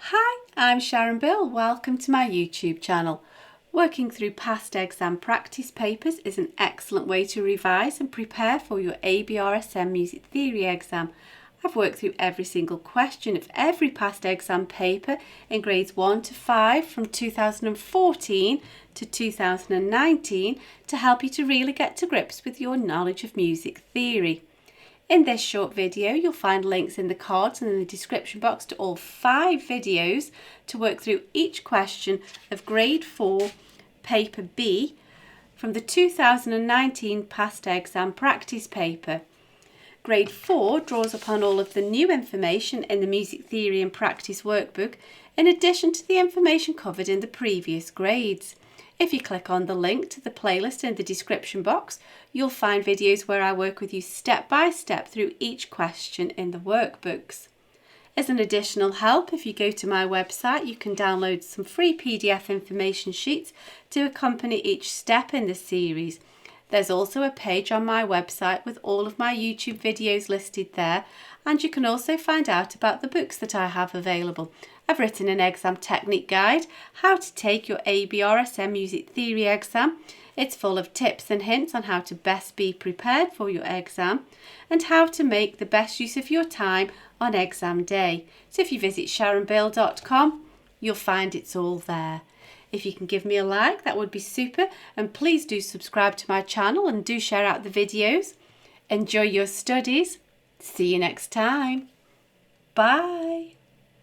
Hi, I'm Sharon Bill. Welcome to my YouTube channel. Working through past exam practice papers is an excellent way to revise and prepare for your ABRSM Music Theory exam. I've worked through every single question of every past exam paper in grades 1 to 5 from 2014 to 2019 to help you to really get to grips with your knowledge of music theory. In this short video, you'll find links in the cards and in the description box to all 5 videos to work through each question of Grade 4, Paper B from the 2019 Past Exam Practice Paper. Grade 4 draws upon all of the new information in the Music Theory and Practice Workbook in addition to the information covered in the previous grades. If you click on the link to the playlist in the description box, you'll find videos where I work with you step by step through each question in the workbooks. As an additional help, if you go to my website, you can download some free PDF information sheets to accompany each step in the series. There's also a page on my website with all of my YouTube videos listed there, and you can also find out about the books that I have available. I've written an exam technique guide, how to take your ABRSM Music Theory exam. It's full of tips and hints on how to best be prepared for your exam and how to make the best use of your time on exam day. So if you visit sharonbill.com, you'll find it's all there. If you can give me a like, that would be super, and please do subscribe to my channel and do share out the videos. Enjoy your studies. See you next time. Bye.